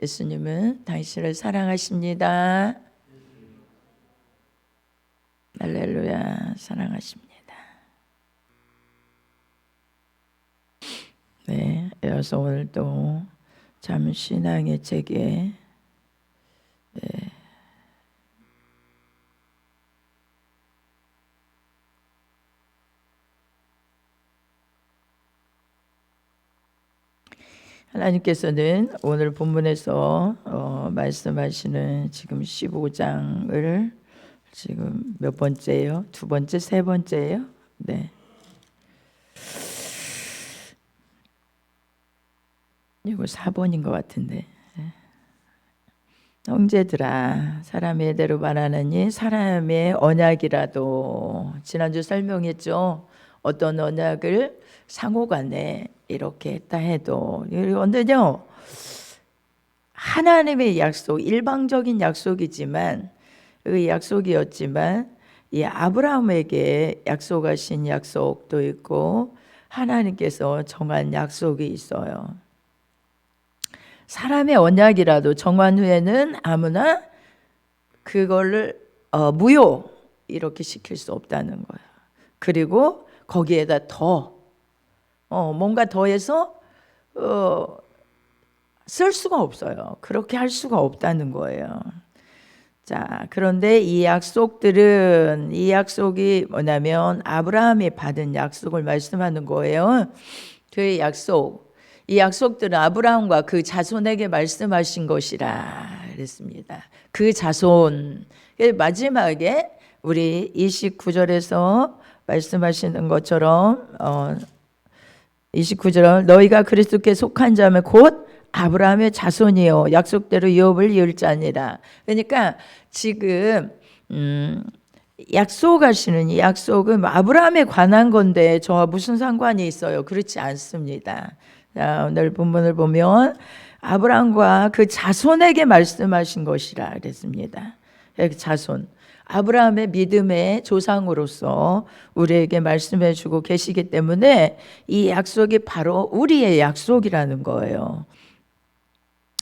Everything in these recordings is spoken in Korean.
예수님은 당신을 사랑하십니다. 할렐루야, 사랑하십니다. 네, 그래서 오늘도 참 신앙의 책에 하나님께서는 오늘 본문에서 말씀하시는 지금 15장을 지금 몇 번째예요? 두 번째, 세 번째예요? 네. 이거 4번인 것 같은데. 형제들아, 사람의 대로 말하느니 사람의 언약이라도, 지난주 설명했죠. 어떤 언약을 상호간에 이렇게 했다 해도, 이건요 하나님의 약속, 일방적인 약속이지만, 그 약속이었지만 이 아브라함에게 약속하신 약속도 있고 하나님께서 정한 약속이 있어요. 사람의 언약이라도 정한 후에는 아무나 그거를 무효 이렇게 시킬 수 없다는 거예요. 그리고 거기에다 뭔가 더해서 쓸 수가 없어요. 그렇게 할 수가 없다는 거예요. 자, 그런데 이 약속이 뭐냐면 아브라함이 받은 약속을 말씀하는 거예요. 그 약속, 이 약속들은 아브라함과 그 자손에게 말씀하신 것이라 그랬습니다. 그 자손, 마지막에 우리 29절에서 말씀하시는 것처럼 29절 너희가 그리스도께 속한 자면 곧 아브라함의 자손이요 약속대로 유업을 이을 자니라. 그러니까 지금 약속하시는 이 약속은 아브라함에 관한 건데 저와 무슨 상관이 있어요? 그렇지 않습니다. 자, 오늘 본문을 보면 아브라함과 그 자손에게 말씀하신 것이라 그랬습니다. 자손, 아브라함의 믿음의 조상으로서 우리에게 말씀해 주고 계시기 때문에 이 약속이 바로 우리의 약속이라는 거예요.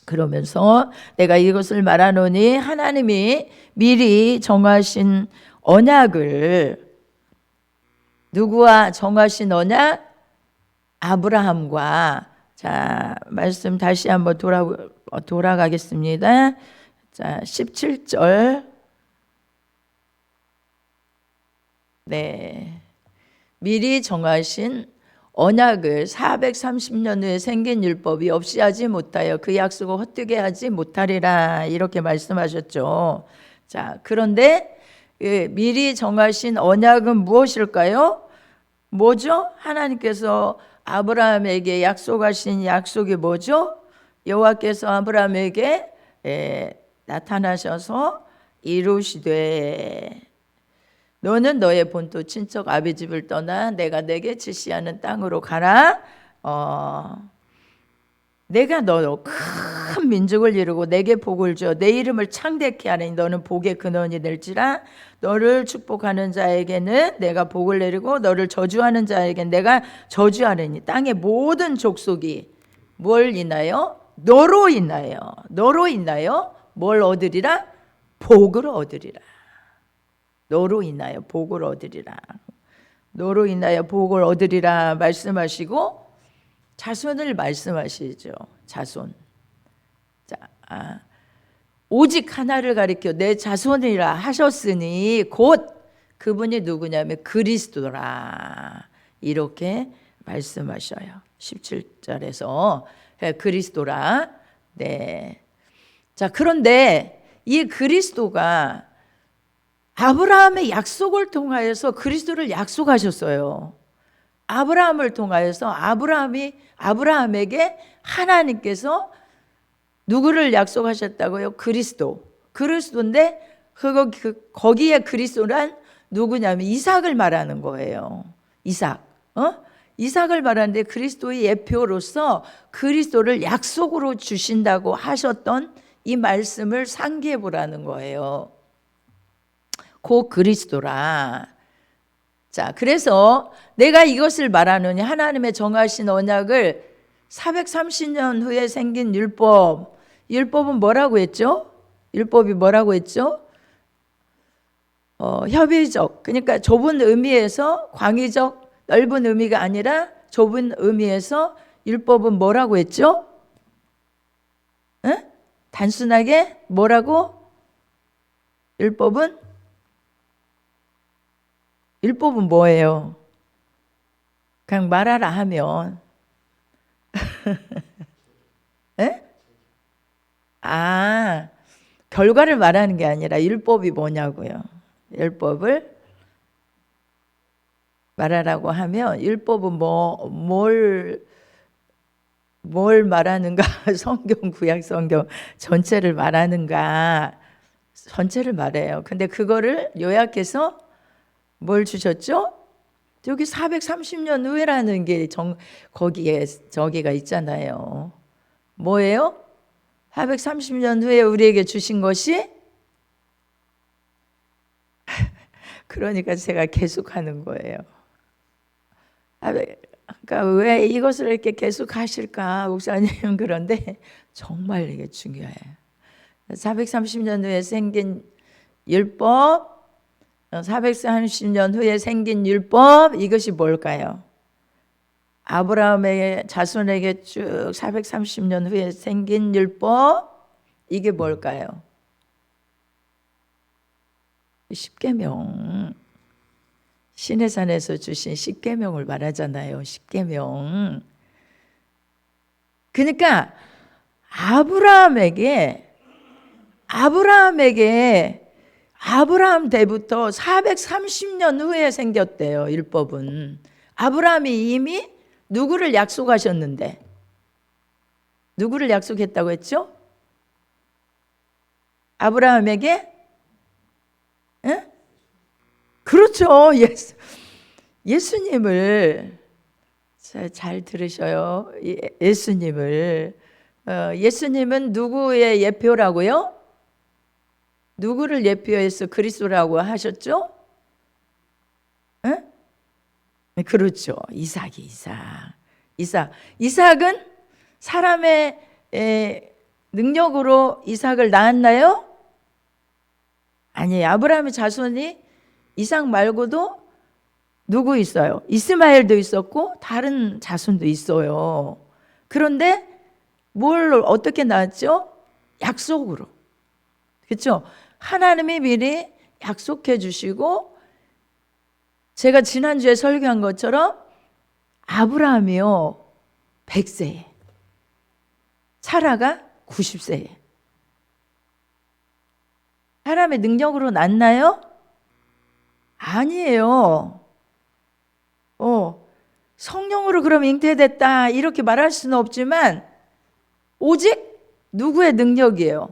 그러면서 내가 이것을 말하노니 하나님이 미리 정하신 언약을, 누구와 정하신 언약? 아브라함과. 자, 말씀 다시 한번 돌아가겠습니다. 자, 17절. 네. 미리 정하신 언약을 430년 후에 생긴 율법이 없이 하지 못하여 그 약속을 헛되게 하지 못하리라 이렇게 말씀하셨죠. 자, 그런데 미리 정하신 언약은 무엇일까요? 뭐죠? 하나님께서 아브라함에게 약속하신 약속이 뭐죠? 여호와께서 아브라함에게 나타나셔서 이루시되 너는 너의 본토 친척 아비 집을 떠나 내가 내게 지시하는 땅으로 가라. 내가 너로 큰 민족을 이루고 내게 복을 줘 내 이름을 창대케 하니 너는 복의 근원이 될지라. 너를 축복하는 자에게는 내가 복을 내리고 너를 저주하는 자에게는 내가 저주하리니 땅의 모든 족속이 뭘 인하여? 너로 인하여 뭘 얻으리라? 복을 얻으리라. 너로 인하여 복을 얻으리라. 너로 인하여 복을 얻으리라 말씀하시고 자손을 말씀하시죠. 자손. 자, 오직 하나를 가리켜 내 자손이라 하셨으니 곧 그분이 누구냐면 그리스도라. 이렇게 말씀하셔요. 17절에서 그리스도라. 네. 자, 그런데 이 그리스도가 아브라함의 약속을 통하여서 그리스도를 약속하셨어요. 아브라함을 통하여서 아브라함에게 하나님께서 누구를 약속하셨다고요? 그리스도인데 거기에 그리스도란 누구냐면 이삭을 말하는 거예요. 이삭을 말하는데 그리스도의 예표로서 그리스도를 약속으로 주신다고 하셨던 이 말씀을 상기해 보라는 거예요. 곧 그리스도라. 자, 그래서 내가 이것을 말하노니 하나님의 정하신 언약을 430년 후에 생긴 율법, 율법은 뭐라고 했죠? 율법이 뭐라고 했죠? 협의적, 그러니까 좁은 의미에서 광의적, 넓은 의미가 아니라 좁은 의미에서 율법은 뭐라고 했죠? 응? 단순하게 뭐라고? 율법은 뭐예요? 그냥 말하라 하면 에? 결과를 말하는 게 아니라 율법이 뭐냐고요. 율법을 말하라고 하면 율법은 뭘 말하는가? 성경, 구약 성경 전체를 말하는가? 전체를 말해요. 근데 그거를 요약해서 뭘 주셨죠? 여기 430년 후에라는 게 거기에 저기가 있잖아요. 뭐예요? 430년 후에 우리에게 주신 것이 그러니까 제가 계속하는 거예요. 그러니까 왜 이것을 이렇게 계속 하실까 목사님. 그런데 정말 이게 중요해요. 430년 후에 생긴 율법, 430년 후에 생긴 율법, 이것이 뭘까요? 아브라함의 자손에게 쭉 430년 후에 생긴 율법, 이게 뭘까요? 십계명. 시내산에서 주신 십계명을 말하잖아요. 십계명. 그러니까 아브라함 때부터 430년 후에 생겼대요. 율법은. 아브라함이 이미 누구를 약속하셨는데, 누구를 약속했다고 했죠? 아브라함에게? 에? 그렇죠. 예수님을 잘 들으셔요. 예수님은 누구의 예표라고요? 누구를 예표해서 그리스도라고 하셨죠? 에? 그렇죠. 이삭은 사람의 능력으로 이삭을 낳았나요? 아니에요. 아브라함의 자손이 이삭 말고도 누구 있어요? 이스마엘도 있었고 다른 자손도 있어요. 그런데 뭘 어떻게 낳았죠? 약속으로. 그렇죠? 하나님이 미리 약속해 주시고, 제가 지난주에 설교한 것처럼 아브라함이요 100세에, 사라가 90세에. 사람의 능력으로 낳나요? 아니에요. 성령으로 그럼 잉태됐다 이렇게 말할 수는 없지만 오직 누구의 능력이에요?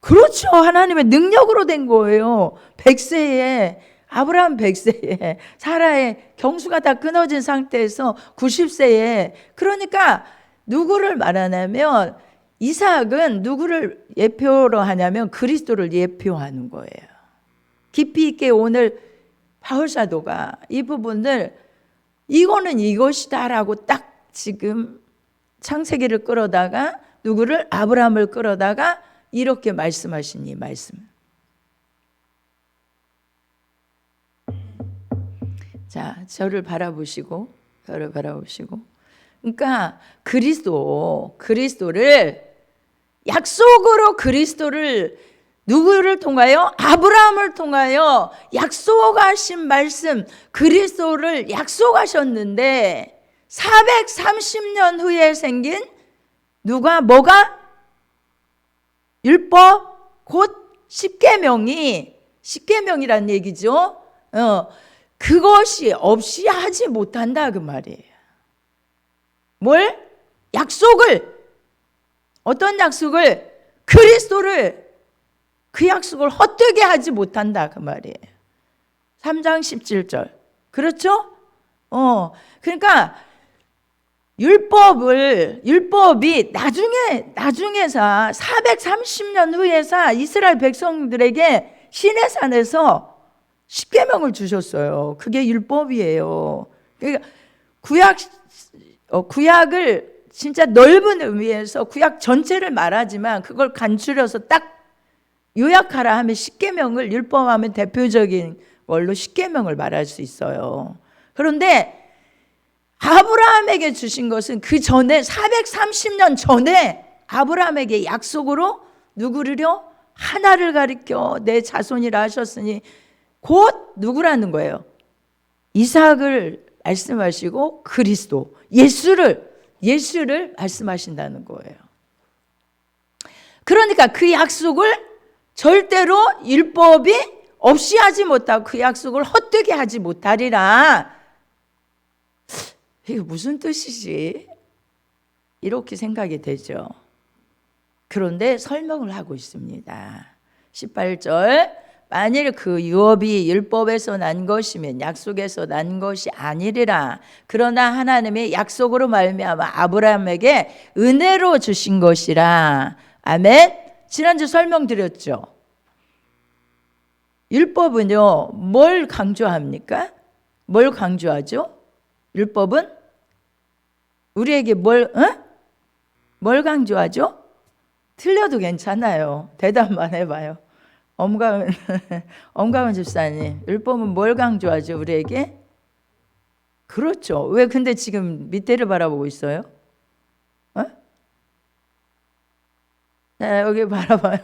그렇죠. 하나님의 능력으로 된 거예요. 100세에, 아브라함 100세에, 사라의 경수가 다 끊어진 상태에서 90세에. 그러니까 누구를 말하냐면, 이삭은 누구를 예표로 하냐면 그리스도를 예표하는 거예요. 깊이 있게 오늘 바울 사도가 이 부분을 이거는 이것이다라고 딱 지금 창세기를 끌어다가 누구를? 아브라함을 끌어다가 이렇게 말씀하신 이 말씀. 자, 저를 바라보시고. 그러니까 그리스도를 약속으로 그리스도를 누구를 통하여? 아브라함을 통하여 약속하신 말씀, 그리스도를 약속하셨는데 430년 후에 생긴 뭐가? 율법, 곧 십계명이란 얘기죠. 그것이 없이 하지 못한다 그 말이에요. 뭘? 어떤 약속을? 그리스도를, 그 약속을 헛되게 하지 못한다 그 말이에요. 3장 17절. 그렇죠? 그러니까 율법이 나중에서 430년 후에서 이스라엘 백성들에게 시내산에서 십계명을 주셨어요. 그게 율법이에요. 그러니까 구약을 진짜 넓은 의미에서 구약 전체를 말하지만 그걸 간추려서 딱 요약하라 하면 십계명을, 율법하면 대표적인 걸로 십계명을 말할 수 있어요. 그런데 아브라함에게 주신 것은 그 전에 430년 전에 아브라함에게 약속으로 누구를요? 하나를 가리켜 내 자손이라 하셨으니 곧 누구라는 거예요? 이삭을 말씀하시고 그리스도, 예수를 말씀하신다는 거예요. 그러니까 그 약속을 절대로 율법이 없이 하지 못하고 그 약속을 헛되게 하지 못하리라. 이게 무슨 뜻이지? 이렇게 생각이 되죠. 그런데 설명을 하고 있습니다. 18절, 만일 그 유업이 율법에서 난 것이면 약속에서 난 것이 아니리라. 그러나 하나님의 약속으로 말미암아 아브라함에게 은혜로 주신 것이라. 아멘. 지난주 설명드렸죠. 율법은요, 뭘 강조합니까? 뭘 강조하죠? 율법은 우리에게 뭘 강조하죠? 틀려도 괜찮아요. 대답만 해봐요. 엄가은 집사님, 율법은 뭘 강조하죠, 우리에게? 그렇죠. 왜 근데 지금 밑에를 바라보고 있어요? 자, 여기 바라봐요.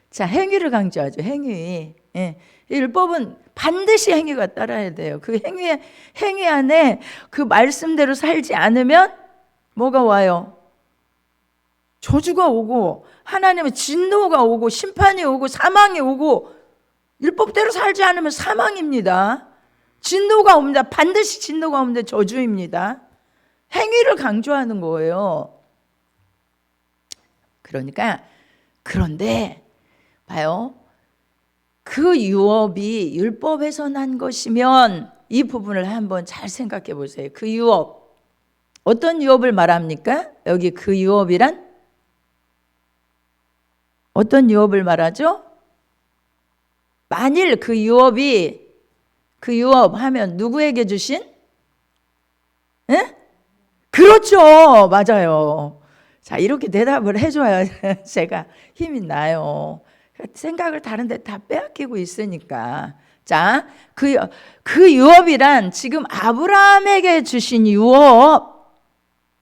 자, 행위를 강조하죠. 행위. 예. 율법은 반드시 행위가 따라야 돼요. 그 행위 안에 그 말씀대로 살지 않으면 뭐가 와요? 저주가 오고 하나님의 진노가 오고 심판이 오고 사망이 오고, 율법대로 살지 않으면 사망입니다. 진노가 옵니다. 반드시 진노가 옵니다. 저주입니다. 행위를 강조하는 거예요. 그런데 봐요. 그 유업이 율법에서 난 것이면 이 부분을 한번 잘 생각해 보세요. 그 유업, 어떤 유업을 말합니까? 여기 그 유업이란 어떤 유업을 말하죠? 만일 그 유업 하면 누구에게 주신? 예? 그렇죠. 맞아요. 자, 이렇게 대답을 해줘야 제가 힘이 나요. 생각을 다른 데 다 빼앗기고 있으니까. 자, 그 유업이란 지금 아브라함에게 주신 유업.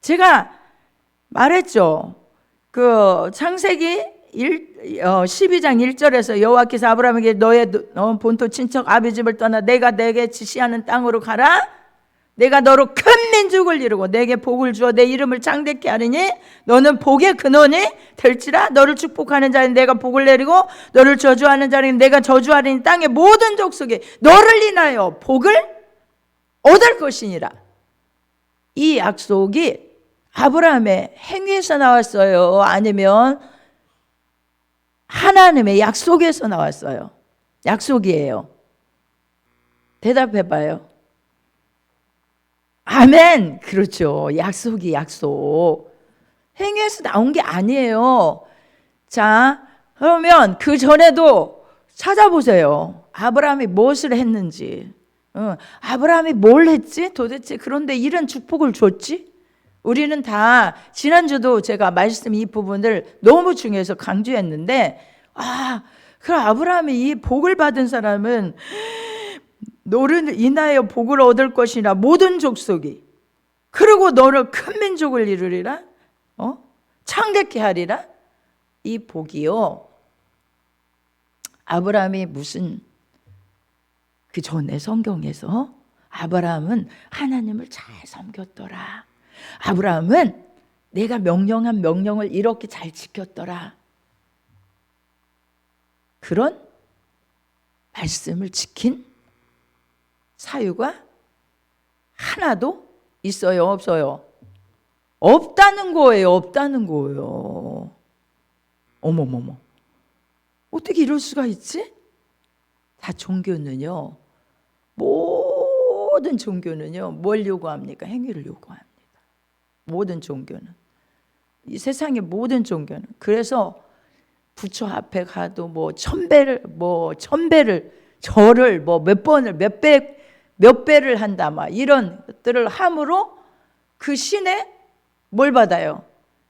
제가 말했죠. 그 창세기 12장 1절에서 여호와께서 아브라함에게 너의 본토 친척 아비집을 떠나 내가 내게 지시하는 땅으로 가라. 내가 너로 큰 민족을 이루고 내게 복을 주어 내 이름을 창대케 하리니 너는 복의 근원이 될지라. 너를 축복하는 자는 내가 복을 내리고 너를 저주하는 자는 내가 저주하리니 땅의 모든 족속이 너를 인하여 복을 얻을 것이니라. 이 약속이 아브라함의 행위에서 나왔어요? 아니면 하나님의 약속에서 나왔어요? 약속이에요. 대답해봐요. 아멘. 그렇죠. 약속. 행위에서 나온 게 아니에요. 자, 그러면 그 전에도 찾아보세요. 아브라함이 무엇을 했는지. 아브라함이 뭘 했지? 도대체 그런데 이런 축복을 줬지? 우리는 다 지난주도 제가 말씀 이 부분을 너무 중요해서 강조했는데, 그럼 아브라함이 이 복을 받은 사람은 너를 인하여 복을 얻을 것이라 모든 족속이, 그리고 너를 큰 민족을 이루리라, 창대케 하리라. 이 복이요, 아브라함이 무슨 그 전에 성경에서 아브라함은 하나님을 잘 섬겼더라, 아브라함은 내가 명령한 명령을 이렇게 잘 지켰더라, 그런 말씀을 지킨 사유가 하나도 있어요? 없어요? 없다는 거예요. 어머머머, 어떻게 이럴 수가 있지? 다 종교는요, 모든 종교는요, 뭘 요구합니까? 행위를 요구합니다. 모든 종교는, 이 세상의 모든 종교는. 그래서 부처 앞에 가도 천배를 절을 몇 배를 한다, 이런 것들을 함으로 그 신에 뭘 받아요?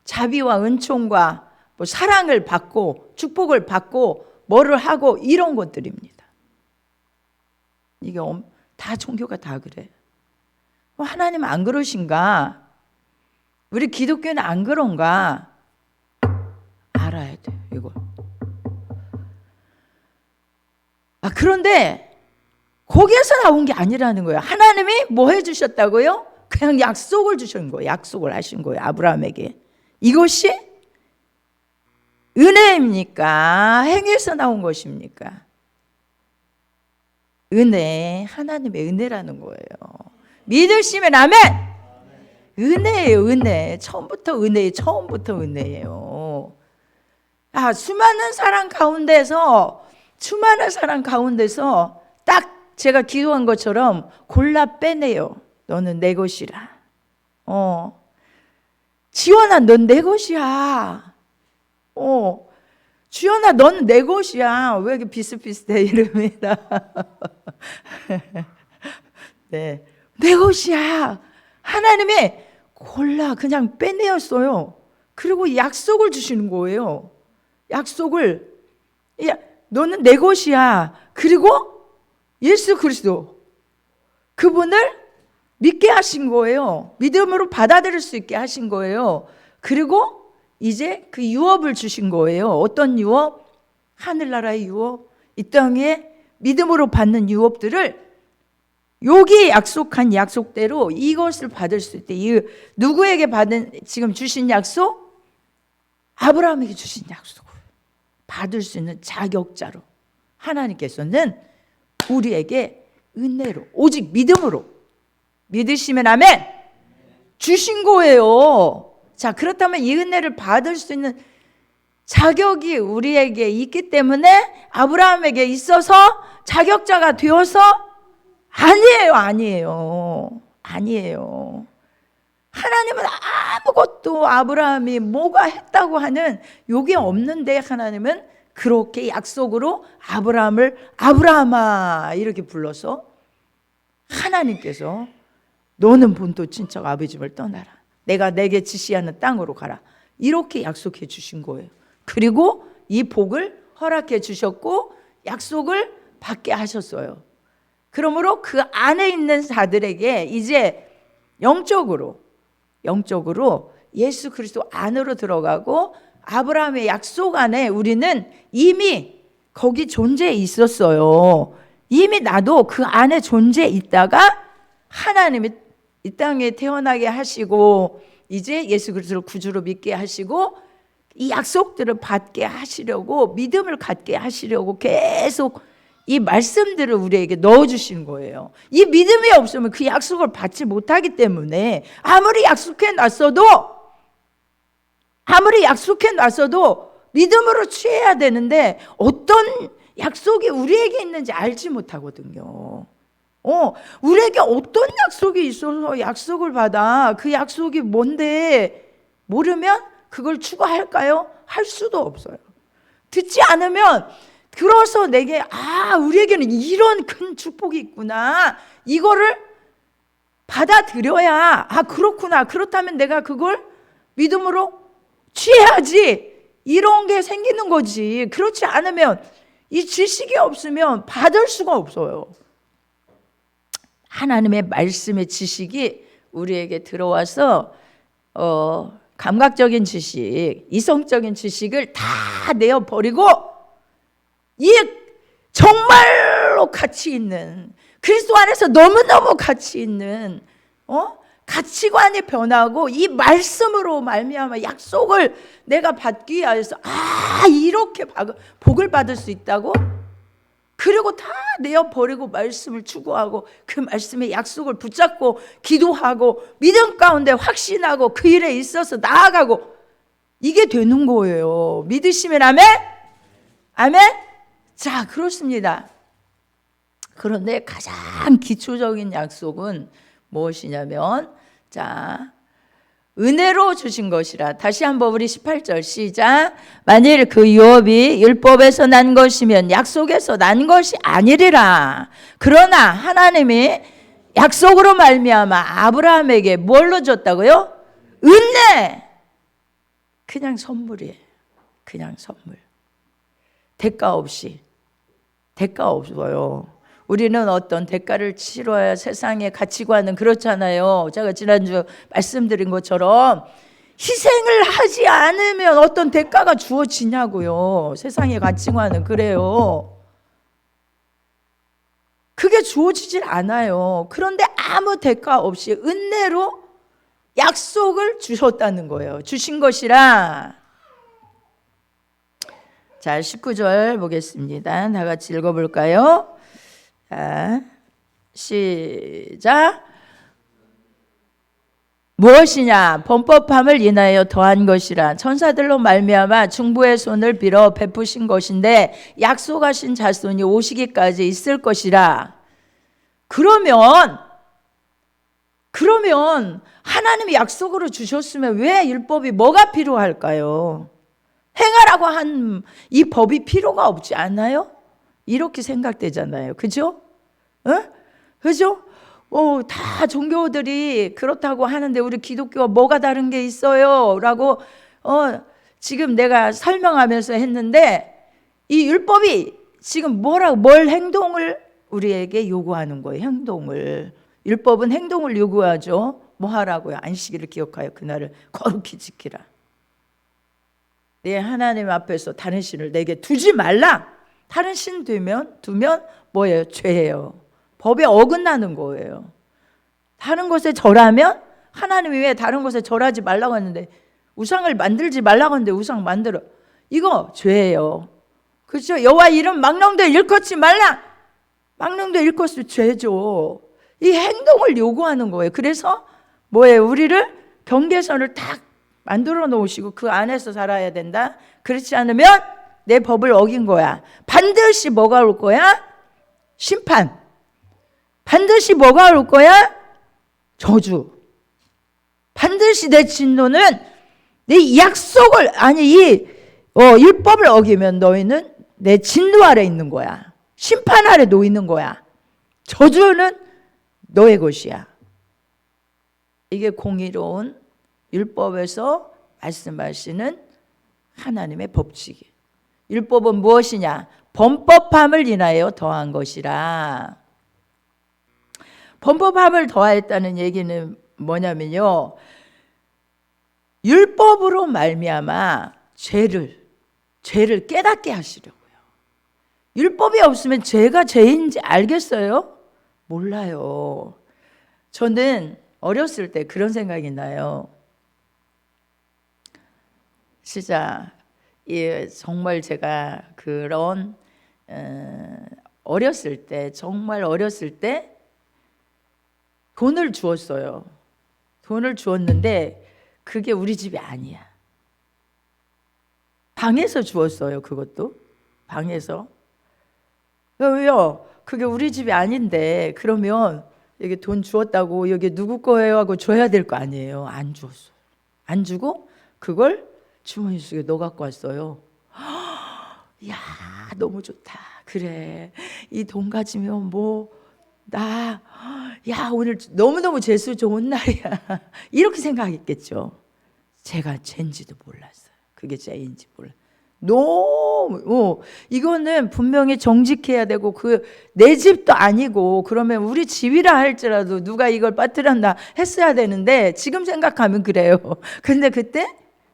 자비와 은총과 뭐 사랑을 받고 축복을 받고 뭐를 하고 이런 것들입니다. 이게 다 종교가 다 그래요. 하나님은 안 그러신가? 우리 기독교는 안 그런가? 알아야 돼요, 이걸. 그런데 거기에서 나온 게 아니라는 거예요. 하나님이 뭐 해주셨다고요? 그냥 약속을 주신 거예요. 약속을 하신 거예요, 아브라함에게. 이것이 은혜입니까? 행위에서 나온 것입니까? 은혜, 하나님의 은혜라는 거예요. 믿으시면 아멘! 은혜예요, 은혜. 처음부터 은혜예요, 처음부터 은혜예요. 수많은 사람 가운데서 딱 제가 기도한 것처럼 골라 빼내요. 너는 내 것이라. 지원아, 넌 내 것이야. 주연아, 넌 내 것이야. 왜 이렇게 비슷비슷해, 이름이 다. 네, 내 것이야. 하나님이 골라 그냥 빼내었어요. 그리고 약속을 주시는 거예요. 약속을. 너는 내 것이야. 그리고 예수 그리스도, 그분을 믿게 하신 거예요. 믿음으로 받아들일 수 있게 하신 거예요. 그리고 이제 그 유업을 주신 거예요. 어떤 유업? 하늘나라의 유업, 이 땅에 믿음으로 받는 유업들을 여기 약속한 약속대로 이것을 받을 수 있대. 누구에게 지금 주신 약속? 아브라함에게 주신 약속을 받을 수 있는 자격자로 하나님께서는 우리에게 은혜로, 오직 믿음으로, 믿으시면 아멘, 주신 거예요. 자, 그렇다면 이 은혜를 받을 수 있는 자격이 우리에게 있기 때문에 아브라함에게 있어서 자격자가 되어서 아니에요. 하나님은 아무것도 아브라함이 뭐가 했다고 하는 요게 없는데, 하나님은 그렇게 약속으로 아브라함을 아브라함아 이렇게 불러서 하나님께서 너는 본토 친척 아버지 집을 떠나라, 내가 내게 지시하는 땅으로 가라, 이렇게 약속해 주신 거예요. 그리고 이 복을 허락해 주셨고 약속을 받게 하셨어요. 그러므로 그 안에 있는 자들에게 이제 영적으로 예수 그리스도 안으로 들어가고 아브라함의 약속 안에 우리는 이미 거기 존재해 있었어요. 이미 나도 그 안에 존재해 있다가 하나님이 이 땅에 태어나게 하시고 이제 예수 그리스도를 구주로 믿게 하시고 이 약속들을 받게 하시려고, 믿음을 갖게 하시려고 계속 이 말씀들을 우리에게 넣어주시는 거예요. 이 믿음이 없으면 그 약속을 받지 못하기 때문에 아무리 약속해 놨어도 믿음으로 취해야 되는데 어떤 약속이 우리에게 있는지 알지 못하거든요. 우리에게 어떤 약속이 있어서 약속을 받아, 그 약속이 뭔데 모르면 그걸 추구할까요? 할 수도 없어요. 듣지 않으면, 들어서 내게 우리에게는 이런 큰 축복이 있구나, 이거를 받아들여야 그렇구나, 그렇다면 내가 그걸 믿음으로 취해야지, 이런 게 생기는 거지. 그렇지 않으면, 이 지식이 없으면 받을 수가 없어요. 하나님의 말씀의 지식이 우리에게 들어와서 감각적인 지식, 이성적인 지식을 다 내어버리고 이 정말로 가치 있는, 그리스도 안에서 너무너무 가치 있는 가치관이 변하고 이 말씀으로 말미암아 약속을 내가 받기 위해서 이렇게 복을 받을 수 있다고? 그리고 다 내어버리고 말씀을 추구하고 그 말씀의 약속을 붙잡고 기도하고 믿음 가운데 확신하고 그 일에 있어서 나아가고, 이게 되는 거예요. 믿으시면 아멘? 아멘? 자, 그렇습니다. 그런데 가장 기초적인 약속은 무엇이냐면, 자, 은혜로 주신 것이라. 다시 한번 우리 18절 시작. 만일 그 유업이 율법에서 난 것이면 약속에서 난 것이 아니리라. 그러나 하나님이 약속으로 말미암아 아브라함에게 뭘로 줬다고요? 은혜. 그냥 선물이에요. 그냥 선물. 대가 없이. 대가 없어요. 우리는 어떤 대가를 치러야 세상의 가치관은 그렇잖아요. 제가 지난주 말씀드린 것처럼 희생을 하지 않으면 어떤 대가가 주어지냐고요. 세상의 가치관은 그래요. 그게 주어지질 않아요. 그런데 아무 대가 없이 은혜로 약속을 주셨다는 거예요. 주신 것이라. 자, 19절 보겠습니다. 다 같이 읽어볼까요? 자, 시작. 무엇이냐? 범법함을 인하여 더한 것이라. 천사들로 말미암아 중보의 손을 빌어 베푸신 것인데 약속하신 자손이 오시기까지 있을 것이라. 그러면 하나님이 약속으로 주셨으면 왜 율법이 뭐가 필요할까요? 행하라고 한 이 법이 필요가 없지 않아요? 이렇게 생각되잖아요. 그죠? 그죠? 다 종교들이 그렇다고 하는데 우리 기독교와 뭐가 다른 게 있어요? 라고 지금 내가 설명하면서 했는데 이 율법이 지금 뭘 행동을 우리에게 요구하는 거예요. 행동을. 율법은 행동을 요구하죠. 뭐 하라고요? 안식일을 기억하여 그날을 거룩히 지키라. 내 하나님 앞에서 다른 신을 내게 두지 말라. 다른 신 두면 뭐예요? 죄예요. 법에 어긋나는 거예요. 다른 곳에 절하면 하나님이 왜 다른 곳에 절하지 말라고 했는데 우상을 만들지 말라고 했는데 우상 만들어. 이거 죄예요. 그렇죠? 여호와 이름 망령되 일컫지 말라. 망령되 일컫으면 죄죠. 이 행동을 요구하는 거예요. 그래서 뭐예요? 우리를 경계선을 딱 만들어 놓으시고 그 안에서 살아야 된다. 그렇지 않으면 내 법을 어긴 거야. 반드시 뭐가 올 거야? 심판. 반드시 뭐가 올 거야? 저주. 반드시 내 진노는 내 약속을 이 율법을 어기면 너희는 내 진노 아래 있는 거야. 심판 아래 놓이는 거야. 저주는 너의 것이야. 이게 공의로운 율법에서 말씀하시는 하나님의 법칙이에요. 율법은 무엇이냐? 범법함을 인하여 더한 것이라. 범법함을 더하였다는 얘기는 뭐냐면요, 율법으로 말미암아 죄를 깨닫게 하시려고요. 율법이 없으면 죄가 죄인지 알겠어요? 몰라요. 저는 어렸을 때 그런 생각이 나요. 진짜 정말 제가 그런 정말 어렸을 때 돈을 주었어요. 돈을 주었는데 그게 우리 집이 아니야. 방에서 주었어요. 그것도 방에서. 왜요? 그게 우리 집이 아닌데 그러면 여기 돈 주었다고 여기 누구 거예요 하고 줘야 될 거 아니에요. 안 주었어요. 안 주고 그걸 주머니 속에 넣어 갖고 왔어요. 야, 너무 좋다. 그래, 이 돈 가지면 야, 오늘 너무너무 재수 좋은 날이야. 이렇게 생각했겠죠. 제가 죄인지도 몰랐어요. 그게 죄인지 몰라. 너무 이거는 분명히 정직해야 되고 내 집도 아니고 그러면 우리 집이라 할지라도 누가 이걸 빠뜨렸나 했어야 되는데 지금 생각하면 그래요. 근데 그때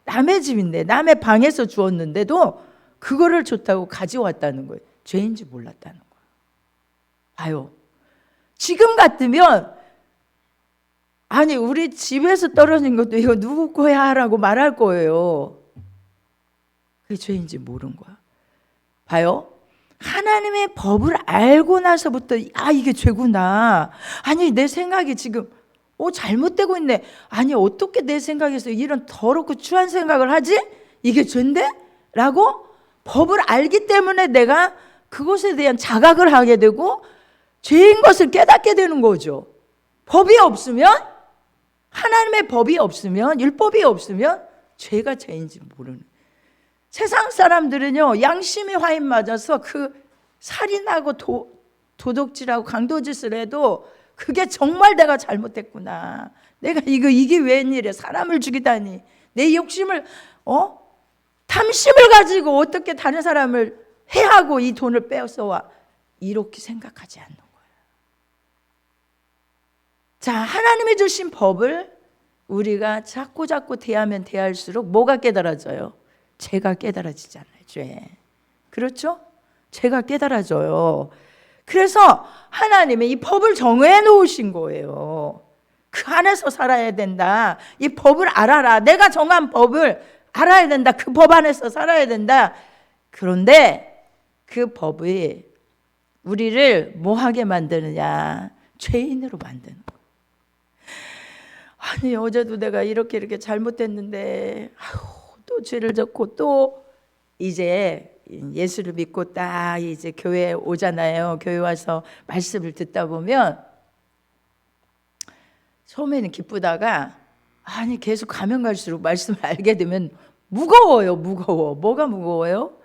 남의 집인데 남의 방에서 주었는데도 그거를 줬다고 가져왔다는 거예요. 죄인지 몰랐다는 거예요. 봐요. 지금 같으면 우리 집에서 떨어진 것도 이거 누구 거야 라고 말할 거예요. 그게 죄인지 모른 거야. 봐요. 하나님의 법을 알고 나서부터 이게 죄구나. 내 생각이 지금 잘못되고 있네. 어떻게 내 생각에서 이런 더럽고 추한 생각을 하지? 이게 죄인데? 라고 법을 알기 때문에 내가 그것에 대한 자각을 하게 되고 죄인 것을 깨닫게 되는 거죠. 법이 없으면, 하나님의 법이 없으면, 율법이 없으면 죄가 죄인지 모르는. 세상 사람들은요, 양심이 화인 맞아서 살인하고 도둑질하고 강도짓을 해도 그게 정말 내가 잘못했구나. 내가 이게 웬일이야. 사람을 죽이다니. 내 욕심을 탐심을 가지고 어떻게 다른 사람을 해하고 이 돈을 빼앗아와. 이렇게 생각하지 않는 거예요. 자, 하나님이 주신 법을 우리가 자꾸 대하면 대할수록 뭐가 깨달아져요? 죄가 깨달아지잖아요. 죄. 그렇죠? 죄가 깨달아져요. 그래서 하나님이 이 법을 정해 놓으신 거예요. 그 안에서 살아야 된다. 이 법을 알아라. 내가 정한 법을 알아야 된다. 그 법 안에서 살아야 된다. 그런데 그 법이 우리를 뭐하게 만드느냐? 죄인으로 만드는 거예요. 아니, 어제도 내가 이렇게 잘못했는데 또 죄를 졌고, 또 이제 예수를 믿고 딱 이제 교회에 오잖아요. 교회 와서 말씀을 듣다 보면 처음에는 기쁘다가 아니, 계속 가면 갈수록 말씀을 알게 되면 무거워요. 뭐가 무거워요?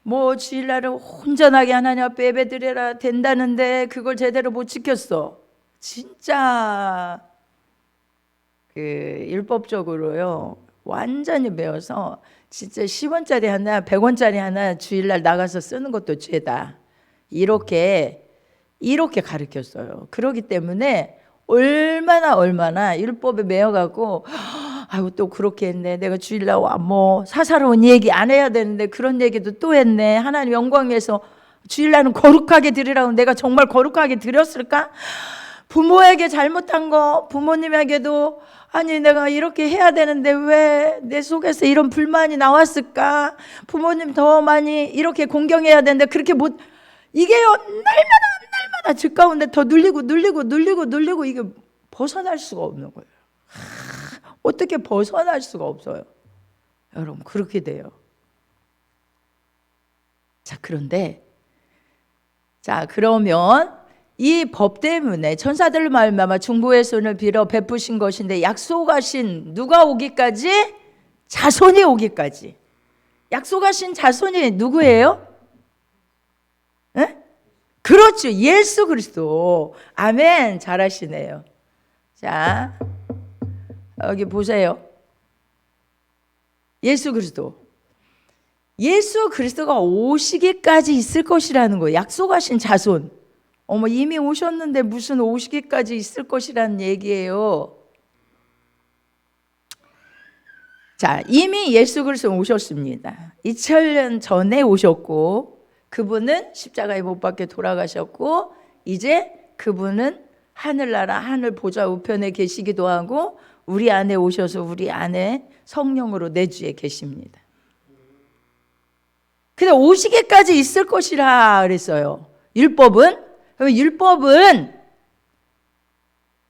뭐 주일날을 온전하게 하나님 앞에 예배드려야 된다는데 그걸 제대로 못 지켰어. 진짜 그 율법적으로요 완전히 배워서 진짜 10원짜리 하나 100원짜리 하나 주일날 나가서 쓰는 것도 죄다. 이렇게 가르쳤어요. 그렇기 때문에 얼마나 율법에 매여가고 아이고 또 그렇게 했네. 내가 주일날 뭐 사사로운 얘기 안 해야 되는데 그런 얘기도 또 했네. 하나님 영광 위해서 주일날은 거룩하게 드리라고 내가 정말 거룩하게 드렸을까? 부모에게 잘못한 거 부모님에게도 아니 내가 이렇게 해야 되는데 왜 내 속에서 이런 불만이 나왔을까? 부모님 더 많이 이렇게 공경해야 되는데 그렇게 못. 이게요 날마다 집 가운데 더 눌리고 이게 벗어날 수가 없는 거예요. 어떻게 벗어날 수가 없어요. 여러분 그렇게 돼요. 자, 그러면 이 법 때문에 천사들로 말미암아 중보의 손을 빌어 베푸신 것인데 약속하신 누가 오기까지? 자손이 오기까지. 약속하신 자손이 누구예요? 에? 그렇죠. 예수 그리스도. 아멘. 잘하시네요. 자, 여기 보세요. 예수 그리스도가 오시기까지 있을 것이라는 거예요. 약속하신 자손. 이미 오셨는데 무슨 오시기까지 있을 것이라는 얘기예요. 자, 이미 예수 그리스도 오셨습니다. 2000년 전에 오셨고 그분은 십자가에 못 박혀 돌아가셨고 이제 그분은 하늘나라 하늘 보좌 우편에 계시기도 하고 우리 안에 오셔서 우리 안에 성령으로 내주에 계십니다. 근데 오시기까지 있을 것이라 그랬어요. 율법은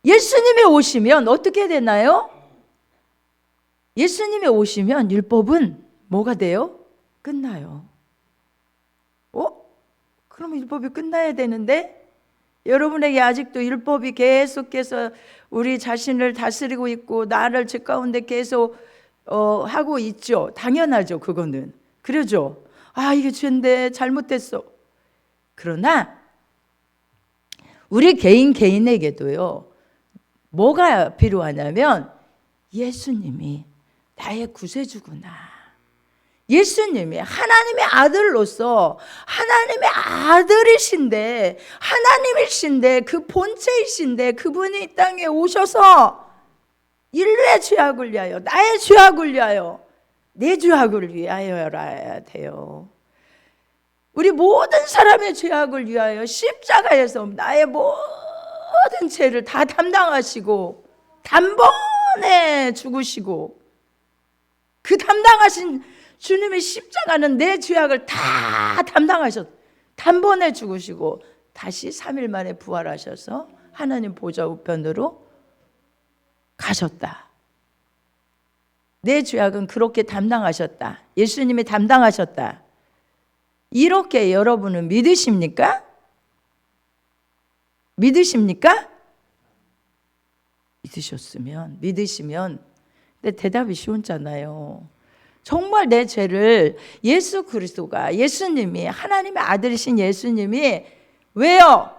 예수님이 오시면 어떻게 되나요? 예수님이 오시면 율법은 뭐가 돼요? 끝나요. 그러면 율법이 끝나야 되는데 여러분에게 아직도 율법이 계속해서 우리 자신을 다스리고 있고 나를 제 가운데 계속 하고 있죠. 당연하죠. 그거는. 그러죠. 이게 죄인데 잘못됐어. 그러나 우리 개인에게도요. 뭐가 필요하냐면 예수님이 나의 구세주구나. 예수님이 하나님의 아들로서 하나님의 아들이신데 하나님이신데 그 본체이신데 그분이 이 땅에 오셔서 인류의 죄악을 위하여 나의 죄악을 위하여 내 죄악을 위하여라야 돼요. 우리 모든 사람의 죄악을 위하여 십자가에서 나의 모든 죄를 다 담당하시고 단번에 죽으시고 그 담당하신 주님의 십자가는 내 죄악을 다 담당하셨. 단번에 죽으시고 다시 3일 만에 부활하셔서 하나님 보좌 우편으로 가셨다. 내 죄악은 그렇게 담당하셨다. 예수님이 담당하셨다. 이렇게 여러분은 믿으십니까? 믿으시면 믿으시면 근데 대답이 쉬웠잖아요. 정말 내 죄를 예수 그리스도가 예수님이 하나님의 아들이신 예수님이 왜요?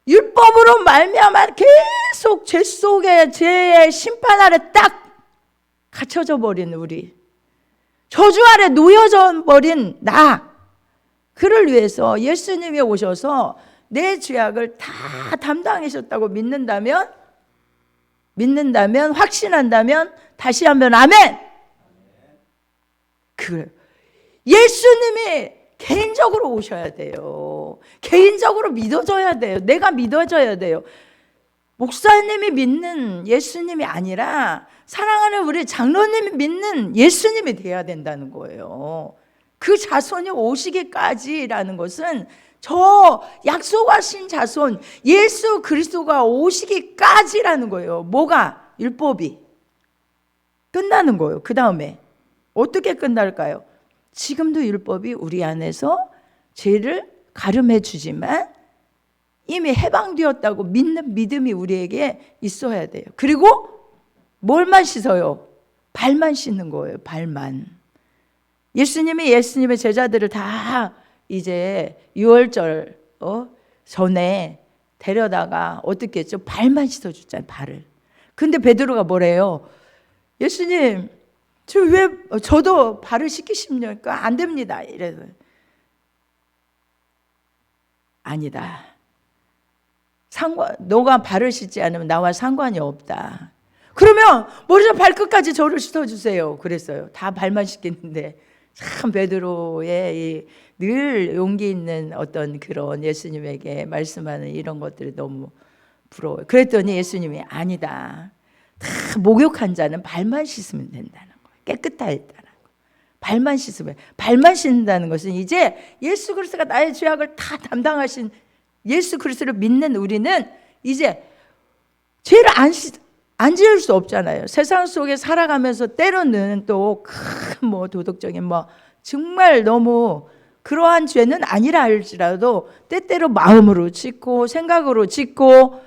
율법으로 말미암아 계속 죄 속에 죄의 심판 아래 딱 갇혀져 버린 우리, 저주 아래 놓여져 버린 나, 그를 위해서 예수님이 오셔서 내 죄악을 다 담당하셨다고 믿는다면, 확신한다면 다시 한번 아멘. 그래, 예수님이 개인적으로 오셔야 돼요. 개인적으로 믿어져야 돼요. 내가 믿어져야 돼요. 목사님이 믿는 예수님이 아니라 사랑하는 우리 장로님이 믿는 예수님이 돼야 된다는 거예요. 그 자손이 오시기까지라는 것은 저 약속하신 자손 예수 그리스도가 오시기까지라는 거예요. 뭐가? 율법이 끝나는 거예요. 그 다음에 어떻게 끝날까요? 지금도 율법이 우리 안에서 죄를 가름해 주지만 이미 해방되었다고 믿는 믿음이 우리에게 있어야 돼요. 그리고 뭘만 씻어요? 발만 씻는 거예요. 발만. 예수님의 제자들을 다 이제 유월절 전에 데려다가 어떻게 했죠? 발만 씻어줬잖아요. 발을. 근데 베드로가 뭐래요? 예수님, 저도 발을 씻기십니까? 안 됩니다. 이래서 아니다. 너가 발을 씻지 않으면 나와 상관이 없다. 그러면 머리부터 발끝까지 저를 씻어주세요. 그랬어요. 다 발만 씻겠는데 참 베드로의 늘 용기 있는 어떤 그런 예수님에게 말씀하는 이런 것들이 너무 부러워요. 그랬더니 예수님이 아니다. 다 목욕한 자는 발만 씻으면 된다는 거예요. 깨끗하다는 거예요. 발만 씻으면. 발만 씻는다는 것은 이제 예수 그리스도가 나의 죄악을 다 담당하신 예수 그리스도를 믿는 우리는 이제 죄를 안 지을 수 없잖아요. 세상 속에 살아가면서 때로는 또 큰 도덕적인 정말 너무 그러한 죄는 아니라 할지라도 때때로 마음으로 짓고 생각으로 짓고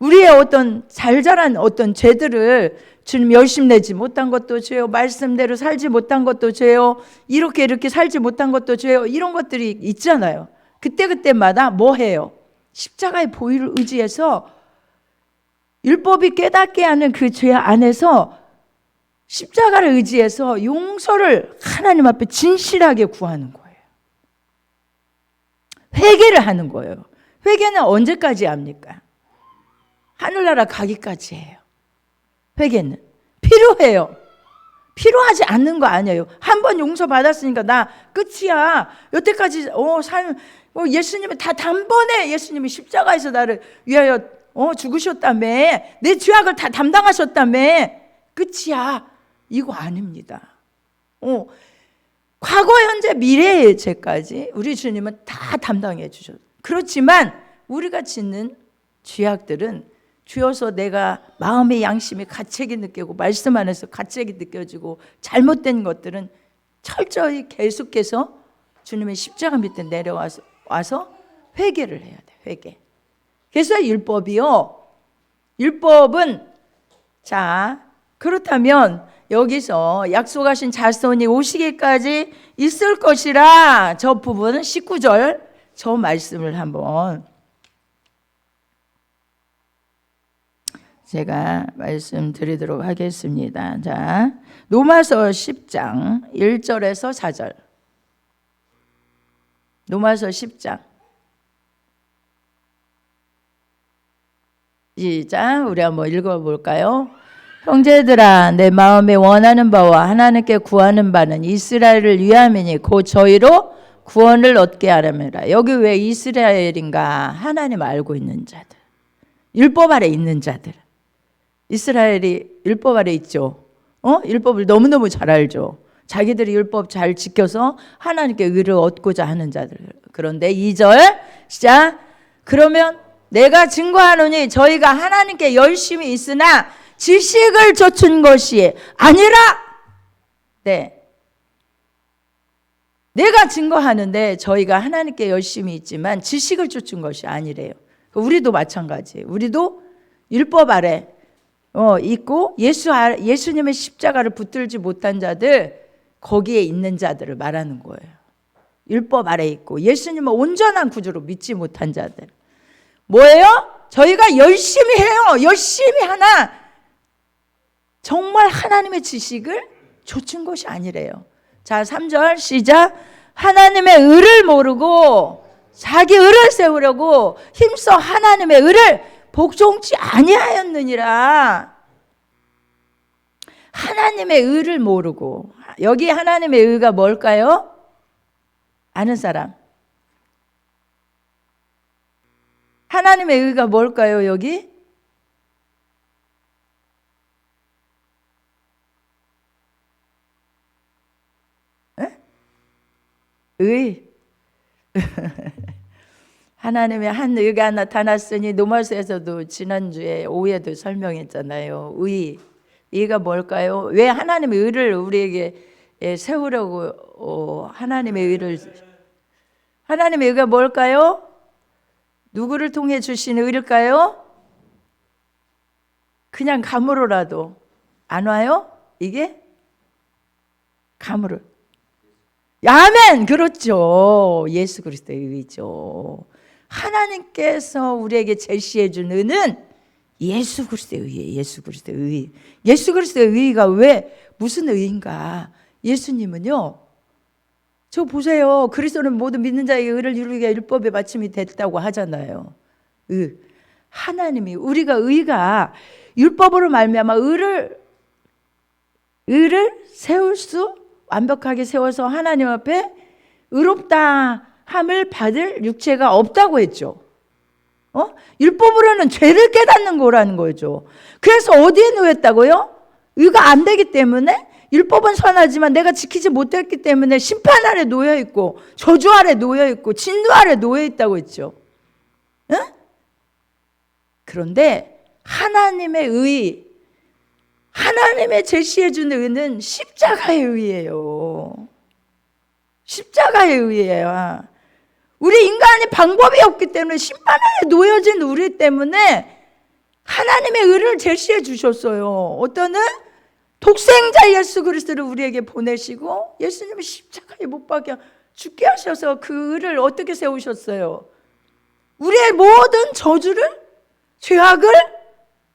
우리의 어떤 잘잘한 어떤 죄들을 주님 열심 내지 못한 것도 죄요, 말씀대로 살지 못한 것도 죄요, 이렇게 살지 못한 것도 죄요, 이런 것들이 있잖아요. 그때마다 뭐 해요? 십자가의 보혈을 의지해서 율법이 깨닫게 하는 그 죄 안에서 십자가를 의지해서 용서를 하나님 앞에 진실하게 구하는 거예요. 회개를 하는 거예요. 회개는 언제까지 합니까? 하늘나라 가기까지 해요. 회개는 필요해요. 필요하지 않는 거 아니에요. 한 번 용서받았으니까 나 끝이야. 여태까지 예수님이 다 단번에 예수님이 십자가에서 나를 위하여 죽으셨다며, 내 죄악을 다 담당하셨다며, 끝이야. 이거 아닙니다. 과거, 현재, 미래의 죄까지 우리 주님은 다 담당해 주셨어요. 그렇지만 우리가 짓는 죄악들은 주여서 내가 마음의 양심이 가책이 느끼고 말씀 안에서 가책이 느껴지고 잘못된 것들은 철저히 계속해서 주님의 십자가 밑에 내려와서 회개를 해야 돼. 회개. 그래서 율법은 자, 그렇다면 여기서 약속하신 자손이 오시기까지 있을 것이라, 저 부분은 19절 저 말씀을 한번 제가 말씀드리도록 하겠습니다. 자, 로마서 10장 1절에서 4절. 로마서 10장. 시작. 우리 한번 읽어볼까요? 형제들아, 내 마음에 원하는 바와 하나님께 구하는 바는 이스라엘을 위함이니 곧 저희로 구원을 얻게 하려니라. 여기 왜 이스라엘인가? 하나님 알고 있는 자들, 율법 아래 있는 자들. 이스라엘이 율법 아래 있죠. 율법을 너무너무 잘 알죠. 자기들이 율법 잘 지켜서 하나님께 의를 얻고자 하는 자들. 그런데 2절 시작. 그러면 내가 증거하노니 저희가 하나님께 열심히 있으나 지식을 좇은 것이 아니라, 네, 내가 증거하는데 저희가 하나님께 열심히 있지만 지식을 좇은 것이 아니래요. 우리도 마찬가지예요. 우리도 율법 아래 있고 예수님의 십자가를 붙들지 못한 자들, 거기에 있는 자들을 말하는 거예요. 율법 아래 있고 예수님을 온전한 구주로 믿지 못한 자들. 뭐예요? 저희가 열심히 해요. 열심히 하나 정말 하나님의 지식을 좇은 것이 아니래요. 자, 3절 시작. 하나님의 의를 모르고 자기 의를 세우려고 힘써 하나님의 의를 복종치 아니하였느니라. 하나님의 의를 모르고, 여기 하나님의 의가 뭘까요? 아는 사람. 하나님의 의가 뭘까요, 여기? 에? 의. 하나님의 한 의가 나타났으니 노마스에서도 지난주에 오후에도 설명했잖아요. 의가 뭘까요? 왜 하나님의 의를 우리에게 세우려고 하나님의 의가 뭘까요? 누구를 통해 주신 의일까요? 그냥 감으로라도 안 와요? 이게? 감으로. 아멘! 그렇죠. 예수 그리스도의 의죠. 하나님께서 우리에게 제시해 준 의는 예수 그리스도의 의예요. 예수 그리스도의 의. 예수 그리스도의 의가 왜 무슨 의인가? 예수님은요, 저 보세요. 그리스도는 모든 믿는 자에게 의를 이루기 위해 율법의 받침이 됐다고 하잖아요. 하나님이 우리가 의가 율법으로 말미암아 의를 세울 수 완벽하게 세워서 하나님 앞에 의롭다 함을 받을 육체가 없다고 했죠. 율법으로는 죄를 깨닫는 거라는 거죠. 그래서 어디에 놓였다고요? 의가 안 되기 때문에, 율법은 선하지만 내가 지키지 못했기 때문에 심판 아래 놓여 있고 저주 아래 놓여 있고 진노 아래 놓여 있다고 했죠. 응? 그런데 하나님의 의, 하나님의 제시해 준 의는 십자가의 의예요. 십자가의 의예요. 우리 인간이 방법이 없기 때문에 심판 아래 놓여진 우리 때문에 하나님의 의를 제시해 주셨어요. 어떤 은 독생자 예수 그리스도를 우리에게 보내시고 예수님이 십자가에 못 박혀 죽게 하셔서 그 의를 어떻게 세우셨어요? 우리의 모든 저주를, 죄악을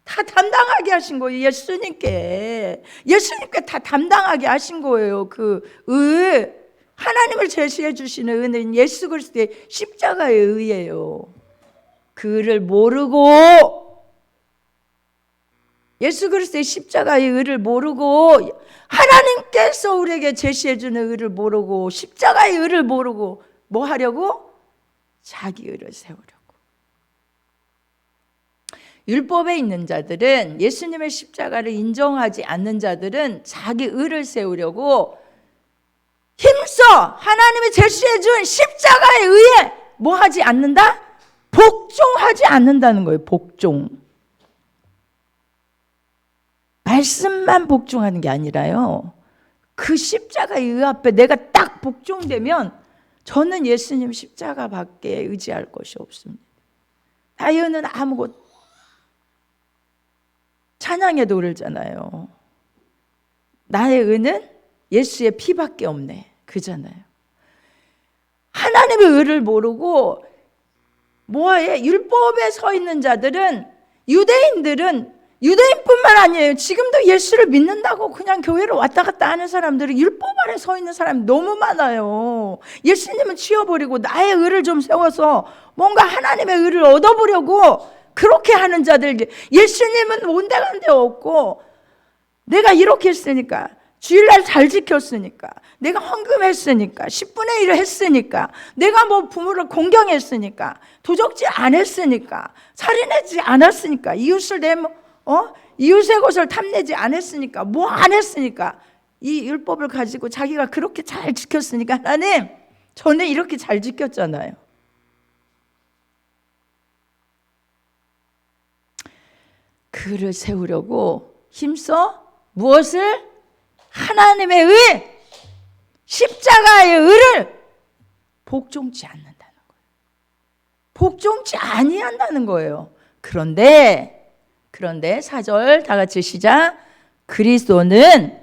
다 담당하게 하신 거예요. 예수님께 다 담당하게 하신 거예요. 그 의, 하나님을 제시해 주시는 의는 예수 그리스도의 십자가의 의예요. 그 의를 모르고, 예수 그리스도의 십자가의 의를 모르고, 하나님께서 우리에게 제시해 주는 의를 모르고, 십자가의 의를 모르고 뭐 하려고? 자기 의를 세우려고. 율법에 있는 자들은, 예수님의 십자가를 인정하지 않는 자들은 자기 의를 세우려고 힘써 하나님이 제시해 준 십자가의 의에 뭐 하지 않는다? 복종하지 않는다는 거예요. 복종. 말씀만 복종하는 게 아니라요, 그 십자가의 의 앞에 내가 딱 복종되면 저는 예수님 십자가밖에 의지할 것이 없습니다. 나의 의는 아무것도, 찬양에도 그러잖아요. 나의 의는 예수의 피밖에 없네, 그잖아요. 하나님의 의를 모르고 뭐해? 율법에 서 있는 자들은, 유대인뿐만 아니에요. 지금도 예수를 믿는다고 그냥 교회로 왔다 갔다 하는 사람들이, 율법 아래 서 있는 사람이 너무 많아요. 예수님은 치워버리고 나의 의를 좀 세워서 뭔가 하나님의 의를 얻어보려고 그렇게 하는 자들. 예수님은 온데간데 없고, 내가 이렇게 했으니까, 주일날 잘 지켰으니까, 내가 헌금했으니까, 10분의 1을 했으니까, 내가 뭐 부모를 공경했으니까, 도적질 안 했으니까, 살인하지 않았으니까, 이웃의 것을 탐내지 않았으니까, 뭐 안 했으니까, 이 율법을 가지고 자기가 그렇게 잘 지켰으니까, 하나님, 저는 이렇게 잘 지켰잖아요. 그를 세우려고 힘써 무엇을? 하나님의 의, 십자가의 의를 복종치 않는다는 거예요. 복종치 아니한다는 거예요. 그런데 4절 다 같이 시작. 그리스도는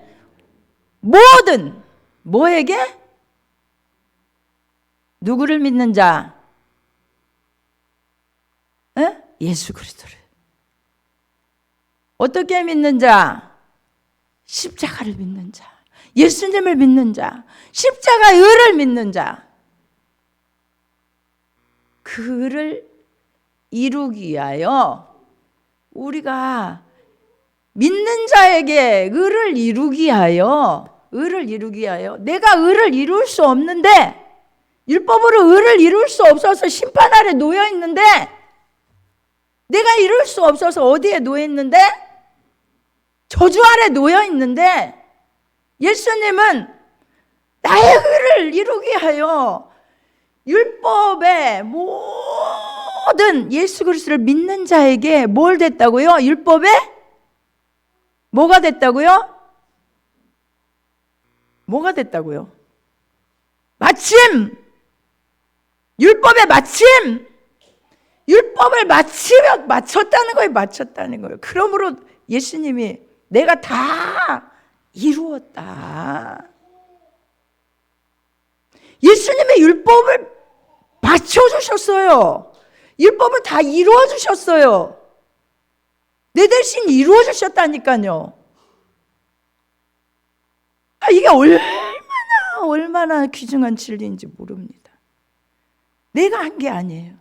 모든, 뭐에게? 누구를 믿는 자? 예수 그리스도를. 어떻게 믿는 자? 십자가를 믿는 자, 예수님을 믿는 자, 십자가의 의를 믿는 자. 그 의를 이루기 위하여 우리가 믿는 자에게 의를 이루기 위하여 내가 의를 이룰 수 없는데, 율법으로 의를 이룰 수 없어서 심판 아래 놓여 있는데, 내가 이룰 수 없어서 어디에 놓여 있는데? 저주 아래 놓여 있는데, 예수님은 나의 의를 이루기 위하여 율법의 모든 예수 그리스도를 믿는 자에게 뭘 됐다고요? 율법에 뭐가 됐다고요? 뭐가 됐다고요? 마침! 율법의 마침! 율법을 마쳤다는 거예요. 마쳤다는 거예요. 그러므로 예수님이 내가 다 이루었다. 예수님의 율법을 맞춰주셨어요. 율법을 다 이루어주셨어요. 내 대신 이루어주셨다니까요. 이게 얼마나 귀중한 진리인지 모릅니다. 내가 한 게 아니에요.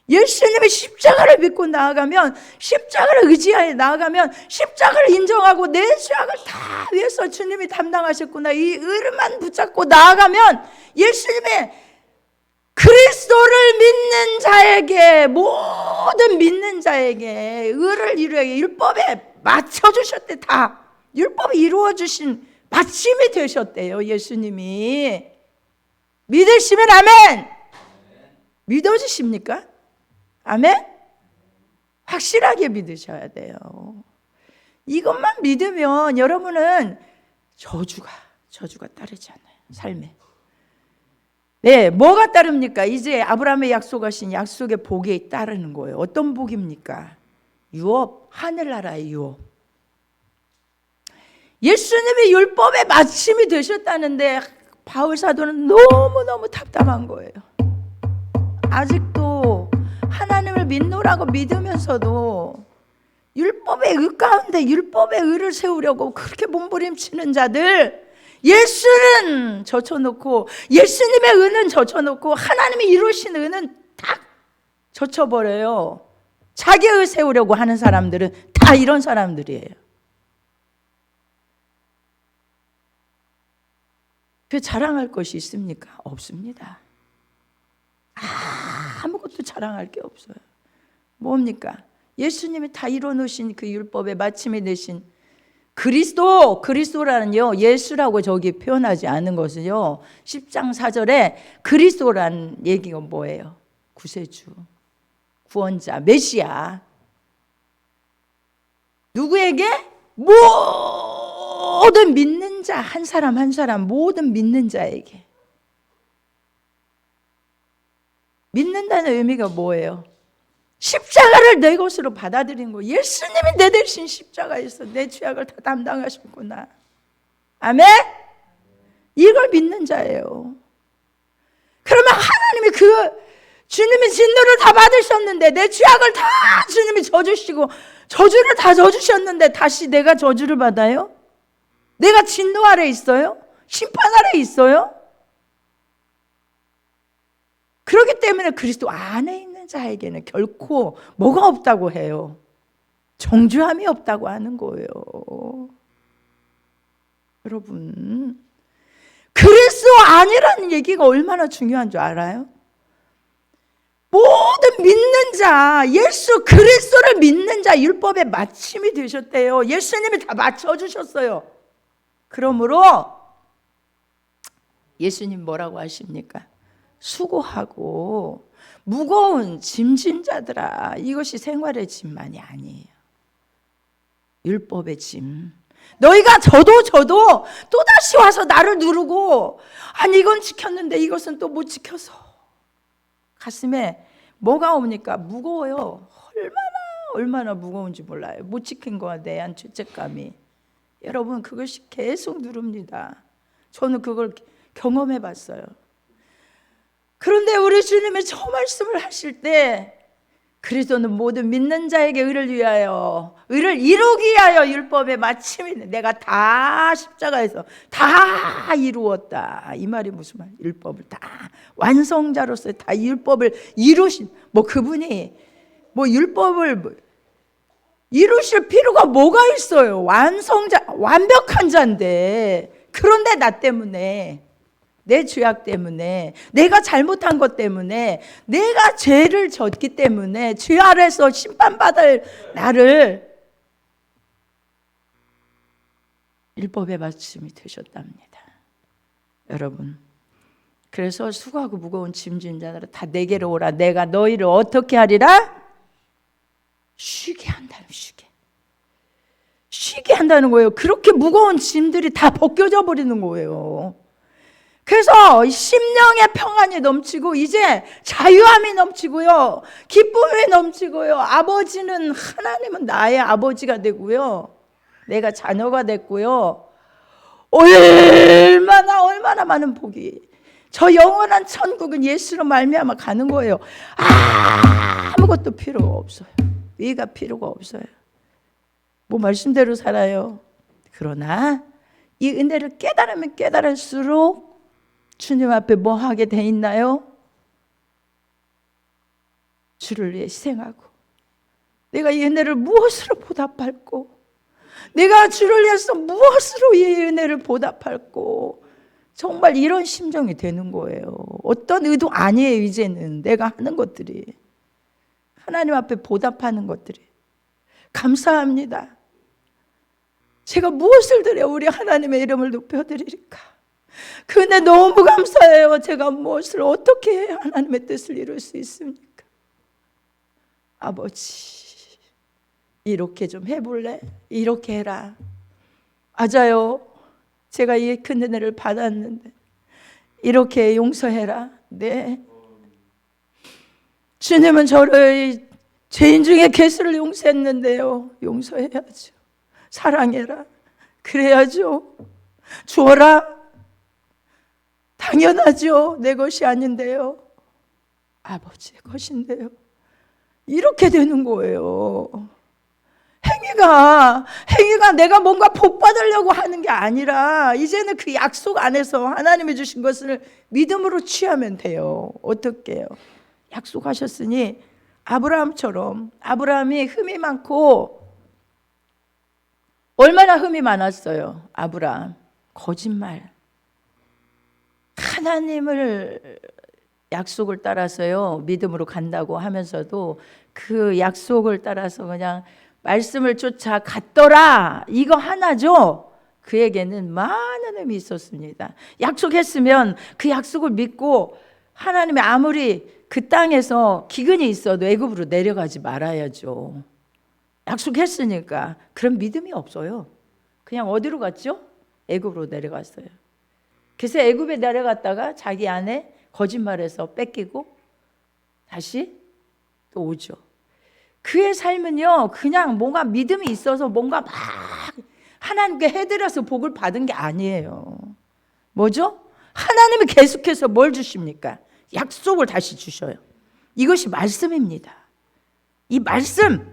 예수님의 십자가를 믿고 나아가면, 십자가를 의지하여 나아가면, 십자가를 인정하고 내 죄악을 다 위해서 주님이 담당하셨구나, 이 의를만 붙잡고 나아가면, 예수님의 그리스도를 믿는 자에게, 모든 믿는 자에게 의를 이루게 율법에 맞춰주셨대. 다 율법이 이루어주신 마침이 되셨대요. 예수님이. 믿으시면 아멘. 믿어주십니까? 아멘? 확실하게 믿으셔야 돼요. 이것만 믿으면 여러분은 저주가 따르지 않아요. 삶에. 네, 뭐가 따릅니까? 이제 아브라함의 약속하신 약속의 복이 따르는 거예요. 어떤 복입니까? 유업, 하늘나라의 유업. 예수님이 율법의 마침이 되셨다는데 바울 사도는 너무너무 답답한 거예요. 아직도 하나님을 믿노라고 믿으면서도 율법의 의 가운데 율법의 의를 세우려고 그렇게 몸부림치는 자들, 예수는 젖혀놓고, 예수님의 의는 젖혀놓고, 하나님이 이루신 의는 딱 젖혀버려요. 자기의 의 세우려고 하는 사람들은 다 이런 사람들이에요. 그 자랑할 것이 있습니까? 없습니다. 아무것도 자랑할 게 없어요. 뭡니까? 예수님이 다 이뤄놓으신 그 율법의 마침이 되신 그리스도라는요, 예수라고 저기 표현하지 않은 것은요, 10장 4절에 그리스도라는 얘기가 뭐예요? 구세주, 구원자, 메시아. 누구에게? 모든 믿는 자, 한 사람 한 사람, 모든 믿는 자에게. 믿는다는 의미가 뭐예요? 십자가를 내 것으로 받아들인 거. 예수님이 내 대신 십자가에서 내 죄악을 다 담당하셨구나. 아멘? 이걸 믿는 자예요. 그러면 하나님이 주님이 진노를 다 받으셨는데, 내 죄악을 다 주님이 져주시고 저주를 다 져주셨는데 다시 내가 저주를 받아요? 내가 진노 아래 있어요? 심판 아래 있어요? 그렇기 때문에 그리스도 안에 있는 자에게는 결코 뭐가 없다고 해요? 정죄함이 없다고 하는 거예요. 여러분, 그리스도 안이라는 얘기가 얼마나 중요한 줄 알아요? 모든 믿는 자, 예수 그리스도를 믿는 자, 율법의 마침이 되셨대요. 예수님이 다 맞춰주셨어요. 그러므로 예수님 뭐라고 하십니까? 수고하고 무거운 짐진 자들아, 이것이 생활의 짐만이 아니에요. 율법의 짐. 너희가 저도 또다시 와서 나를 누르고, 아니 이건 지켰는데 이것은 또 못 지켜서 가슴에 뭐가 옵니까? 무거워요. 얼마나 무거운지 몰라요. 못 지킨 거에 대한 죄책감이. 여러분, 그것이 계속 누릅니다. 저는 그걸 경험해 봤어요. 그런데 우리 주님이 저 말씀을 하실 때 그리스도는 모든 믿는 자에게 의를 위하여, 의를 이루기 위하여 율법의 마침이 내가 다 십자가에서 다 이루었다. 이 말이 무슨 말? 율법을 다 완성자로서 다 율법을 이루신, 그분이 율법을 이루실 필요가 뭐가 있어요? 완성자, 완벽한 자인데. 그런데 나 때문에, 내 죄악 때문에, 내가 잘못한 것 때문에, 내가 죄를 졌기 때문에 죄 아래서 심판받을 나를 율법의 마침이 되셨답니다. 여러분, 그래서 수고하고 무거운 짐진 자들아 다 내게로 오라. 내가 너희를 어떻게 하리라? 쉬게 한다는, 쉬게 한다는 거예요. 그렇게 무거운 짐들이 다 벗겨져 버리는 거예요. 그래서 심령의 평안이 넘치고 이제 자유함이 넘치고요, 기쁨이 넘치고요, 하나님은 나의 아버지가 되고요, 내가 자녀가 됐고요, 얼마나 많은 복이, 저 영원한 천국은 예수로 말미암아 가는 거예요. 아무것도 필요가 없어요. 위가 필요가 없어요. 말씀대로 살아요. 그러나 이 은혜를 깨달으면 깨달을수록 주님 앞에 뭐 하게 돼 있나요? 주를 위해 희생하고, 내가 이 은혜를 무엇으로 보답할고, 내가 주를 위해서 무엇으로 이 은혜를 보답할고, 정말 이런 심정이 되는 거예요. 어떤 의도 아니에요. 이제는 내가 하는 것들이, 하나님 앞에 보답하는 것들이. 감사합니다. 제가 무엇을 드려 우리 하나님의 이름을 높여드릴까? 근데 너무 감사해요. 제가 무엇을 어떻게 해야 하나님의 뜻을 이룰 수 있습니까? 아버지, 이렇게 좀 해볼래? 이렇게 해라. 맞아요. 제가 이 큰 은혜를 받았는데 이렇게 용서해라. 네. 주님은 저를 죄인 중에 개수를 용서했는데요, 용서해야죠. 사랑해라. 그래야죠. 주어라. 당연하죠. 내 것이 아닌데요, 아버지의 것인데요. 이렇게 되는 거예요. 행위가 내가 뭔가 복 받으려고 하는 게 아니라 이제는 그 약속 안에서 하나님이 주신 것을 믿음으로 취하면 돼요. 어떻게 해요? 약속하셨으니 아브라함처럼, 아브라함이 흠이 많고, 얼마나 흠이 많았어요. 아브라함 거짓말, 하나님을 약속을 따라서요 믿음으로 간다고 하면서도 그 약속을 따라서 그냥 말씀을 쫓아 갔더라, 이거 하나죠. 그에게는 많은 흠이 있었습니다. 약속했으면 그 약속을 믿고 하나님이 아무리 그 땅에서 기근이 있어도 애굽으로 내려가지 말아야죠. 약속했으니까. 그런 믿음이 없어요. 그냥 어디로 갔죠? 애굽으로 내려갔어요. 그래서 애굽에 내려갔다가 자기 아내 거짓말해서 뺏기고 다시 또 오죠. 그의 삶은요, 그냥 뭔가 믿음이 있어서 뭔가 막 하나님께 해드려서 복을 받은 게 아니에요. 뭐죠? 하나님이 계속해서 뭘 주십니까? 약속을 다시 주셔요. 이것이 말씀입니다. 이 말씀을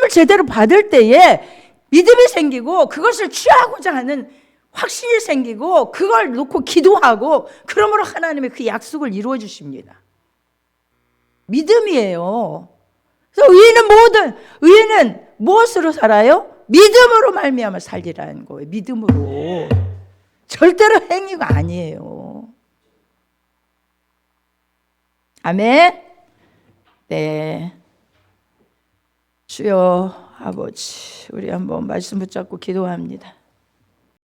제대로 받을 때에 믿음이 생기고 그것을 취하고자 하는 확신이 생기고 그걸 놓고 기도하고, 그러므로 하나님의 그 약속을 이루어 주십니다. 믿음이에요. 그래서 의인은 무엇으로 살아요? 믿음으로 말미암아 살리라는 거예요. 믿음으로. 절대로 행위가 아니에요. 아멘. 네. 주여 아버지, 우리 한번 말씀 붙잡고 기도합니다.